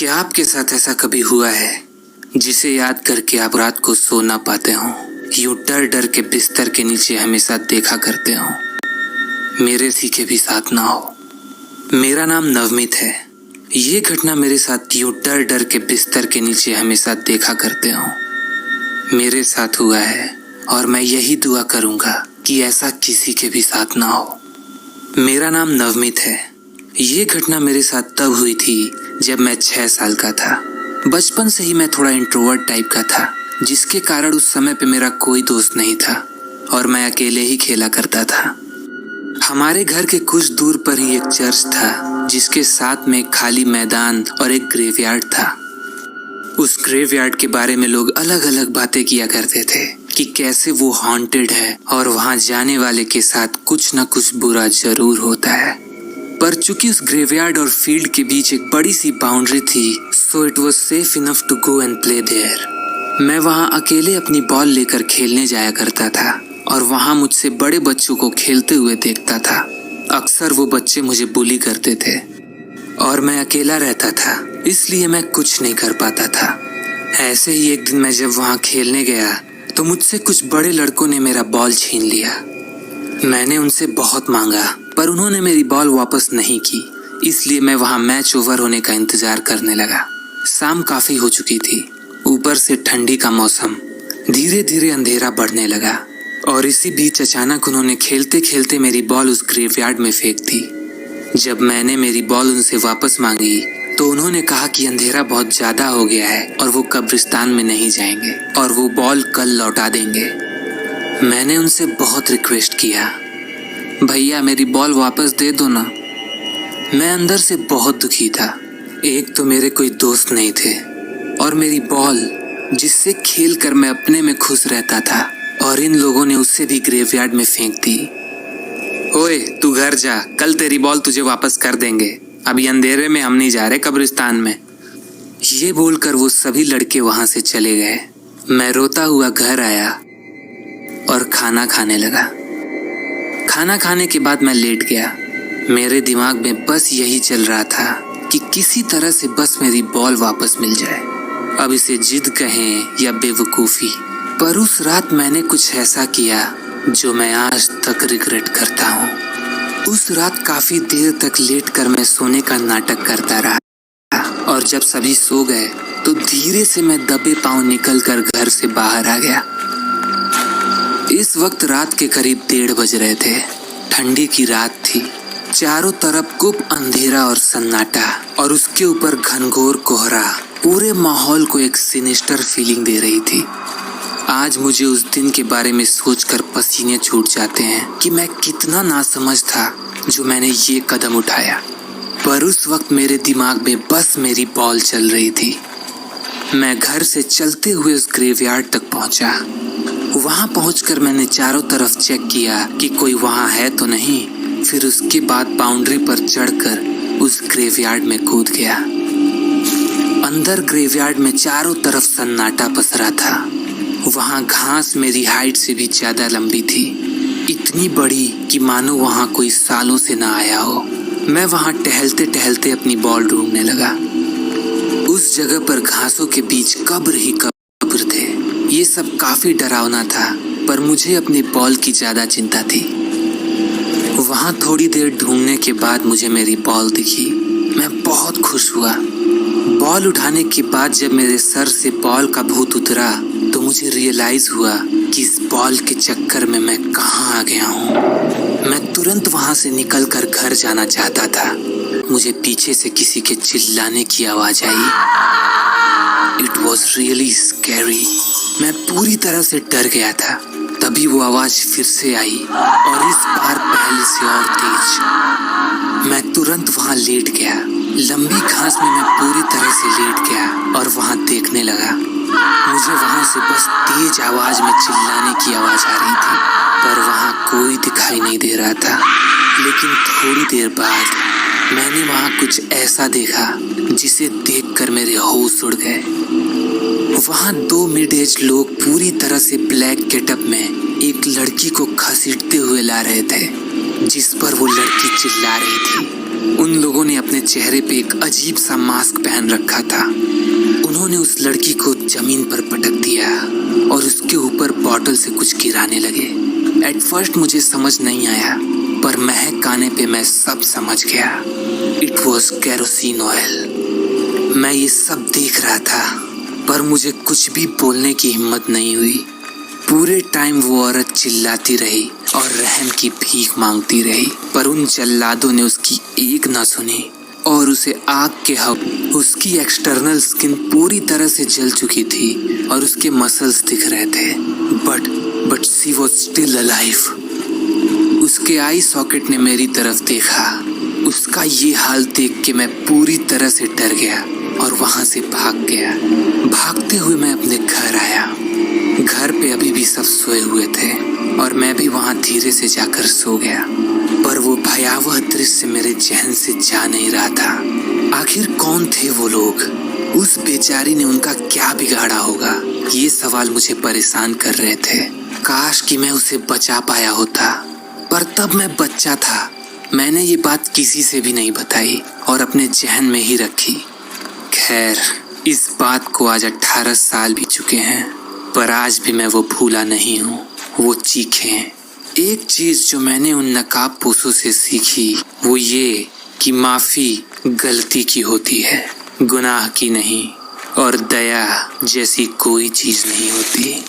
क्या आपके साथ ऐसा कभी हुआ है जिसे याद करके आप रात को सो ना पाते हो, यूं डर डर के बिस्तर के नीचे हमेशा देखा करते हो? मेरे सीखे भी साथ ना हो। मेरा नाम नवमीत है। ये घटना मेरे साथ यूं डर डर के बिस्तर के नीचे हमेशा देखा करते हो मेरे साथ हुआ है, और मैं यही दुआ करूंगा कि ऐसा किसी के भी साथ ना हो। मेरा नाम नवमीत है। ये घटना मेरे साथ तब हुई थी जब मैं 6 साल का था। बचपन से ही मैं थोड़ा इंट्रोवर्ट टाइप का था, जिसके कारण उस समय पे मेरा कोई दोस्त नहीं था और मैं अकेले ही खेला करता था। हमारे घर के कुछ दूर पर ही एक चर्च था, जिसके साथ में एक खाली मैदान और एक ग्रेवयार्ड था। उस ग्रेवयार्ड के बारे में लोग अलग अलग बातें किया करते थे कि कैसे वो हॉन्टेड है और वहां जाने वाले के साथ कुछ न कुछ बुरा जरूर होता है। पर चूंकि उस ग्रेवयार्ड और फील्ड के बीच एक बड़ी सी बाउंड्री थी, so it was safe enough to go and play there. मैं वहां अकेले अपनी बॉल लेकर खेलने जाया करता था और वहां मुझसे बड़े बच्चों को खेलते हुए देखता था। अक्सर वो बच्चे मुझे बुली करते थे और मैं अकेला रहता था, इसलिए मैं कुछ नहीं कर पाता था। ऐसे ही एक दिन मैं जब वहां खेलने गया तो मुझसे कुछ बड़े लड़कों ने मेरा बॉल छीन लिया। मैंने उनसे बहुत मांगा, पर उन्होंने मेरी बॉल वापस नहीं की, इसलिए मैं वहां मैच ओवर होने का इंतजार करने लगा। शाम काफी हो चुकी थी, ऊपर से ठंडी का मौसम, धीरे धीरे अंधेरा बढ़ने लगा और इसी बीच अचानक उन्होंने खेलते खेलते मेरी बॉल उस ग्रेवयार्ड में फेंक दी। जब मैंने मेरी बॉल उनसे वापस मांगी तो उन्होंने कहा कि अंधेरा बहुत ज्यादा हो गया है और वो कब्रिस्तान में नहीं जाएंगे और वो बॉल कल लौटा देंगे। मैंने उनसे बहुत रिक्वेस्ट किया, भैया मेरी बॉल वापस दे दो ना। मैं अंदर से बहुत दुखी था। एक तो मेरे कोई दोस्त नहीं थे और मेरी बॉल जिससे खेल कर मैं अपने में खुश रहता था, और इन लोगों ने उससे भी ग्रेवयार्ड में फेंक दी। ओए तू घर जा, कल तेरी बॉल तुझे वापस कर देंगे, अभी अंधेरे में हम नहीं जा रहे कब्रिस्तान में। ये बोलकर वो सभी लड़के वहां से चले गए। मैं रोता हुआ घर आया और खाना खाने लगा। खाना खाने के बाद मैं लेट गया। मेरे दिमाग में बस यही चल रहा था कि किसी तरह से बस मेरी बॉल वापस मिल जाए। अब इसे जिद कहें या बेवकूफ़ी, पर उस रात मैंने कुछ ऐसा किया जो मैं आज तक रिग्रेट करता हूँ। उस रात काफी देर तक लेट कर मैं सोने का नाटक करता रहा और जब सभी सो गए तो धीरे से मैं दबे पांव निकल कर घर से बाहर आ गया। इस वक्त रात के करीब 1:30 बज रहे थे। ठंडी की रात थी, चारों तरफ गुप अंधेरा और सन्नाटा, और उसके ऊपर घनघोर कोहरा पूरे माहौल को एक सिनिस्टर फीलिंग दे रही थी। आज मुझे उस दिन के बारे में सोचकर पसीने छूट जाते हैं कि मैं कितना नासमझ था जो मैंने ये कदम उठाया। पर उस वक्त मेरे दिमाग में बस मेरी बॉल चल रही थी। मैं घर से चलते हुए उस ग्रेवयार्ड तक पहुंचा। वहां पहुंचकर मैंने चारों तरफ चेक किया कि कोई वहां है तो नहीं। फिर उसके बाद बाउंड्री पर चढ़कर उस ग्रेवयार्ड में कूद गया। अंदर ग्रेवयार्ड में चारों तरफ सन्नाटा पसरा था। वहां घास मेरी हाइट से भी ज्यादा लंबी थी, इतनी बड़ी कि मानो वहां कोई सालों से ना आया हो। मैं वहां टहलते टहलते अपनी बॉल ढूंढने लगा। उस जगह पर घासों के बीच कब्र ही कब्र थे। ये सब काफी डरावना था, पर मुझे अपनी बॉल की ज्यादा चिंता थी। वहां थोड़ी देर ढूंढने के बाद मुझे मेरी बॉल दिखी। मैं बहुत खुश हुआ। बॉल उठाने के बाद जब मेरे सर से बॉल का भूत उतरा तो मुझे रियलाइज हुआ कि इस बॉल के चक्कर में मैं कहाँ आ गया हूँ। मैं तुरंत वहां से निकलकर घर जाना चाहता था। मुझे पीछे से किसी के चिल्लाने की आवाज आई। It was really scary. मैं पूरी तरह से डर गया था। तभी वो आवाज फिर से आई और इस बार पहले से और तेज। मैं तुरंत वहां लेट गया। लंबी घास में मैं पूरी तरह से लेट गया और वहां देखने लगा। मुझे वहां से बस तेज आवाज में चिल्लाने की आवाज आ रही थी, पर वहां कोई दिखाई नहीं दे रहा था। लेकिन थोड़ी देर बाद मैंने वहां कुछ ऐसा देखा जिसे देखकर मेरे होश उड़ गए। वहां 2 मिड एज लोग पूरी तरह से ब्लैक गेटअप में एक लड़की को घसीटते हुए ला रहे थे, जिस पर वो लड़की चिल्ला रही थी। उन लोगों ने अपने चेहरे पे एक अजीब सा मास्क पहन रखा था। उन्होंने उस लड़की को जमीन पर पटक दिया और उसके ऊपर बॉटल से कुछ गिराने लगे। एट फर्स्ट मुझे समझ नहीं आया, पर महक आने पे मैं सब समझ गया। It was kerosene oil. मैं ये सब देख रहा था, पर मुझे कुछ भी बोलने की हिम्मत नहीं हुई। पूरे टाइम वो औरत चिल्लाती रही और रहम की भीख मांगती रही, पर उन जल्लादों ने उसकी एक ना सुनी और उसे आग के हवा। उसकी एक्सटर्नल स्किन पूरी तरह से जल चुकी थी और उसके मसल्स दिख रहे थे, but she was still alive. उसके आई सॉकेट ने मेरी तरफ देखा। उसका ये हाल देख के मैं पूरी तरह से डर गया और वहां से भाग गया। भागते हुए मैं अपने घर आया। घर पे अभी भी सब सोए हुए थे और मैं भी वहां धीरे से जाकर सो गया, पर वो भयावह दृश्य मेरे जहन से जा नहीं रहा था। आखिर कौन थे वो लोग? उस बेचारी ने उनका क्या बिगाड़ा होगा? ये सवाल मुझे परेशान कर रहे थे। काश कि मैं उसे बचा पाया होता, पर तब मैं बच्चा था। मैंने ये बात किसी से भी नहीं बताई और अपने जहन में ही रखी। खैर, इस बात को आज 18 साल भी चुके हैं, पर आज भी मैं वो भूला नहीं हूँ। वो चीखें। एक चीज जो मैंने उन नकाब पोशों से सीखी वो ये कि माफी गलती की होती है, गुनाह की नहीं, और दया जैसी कोई चीज नहीं होती।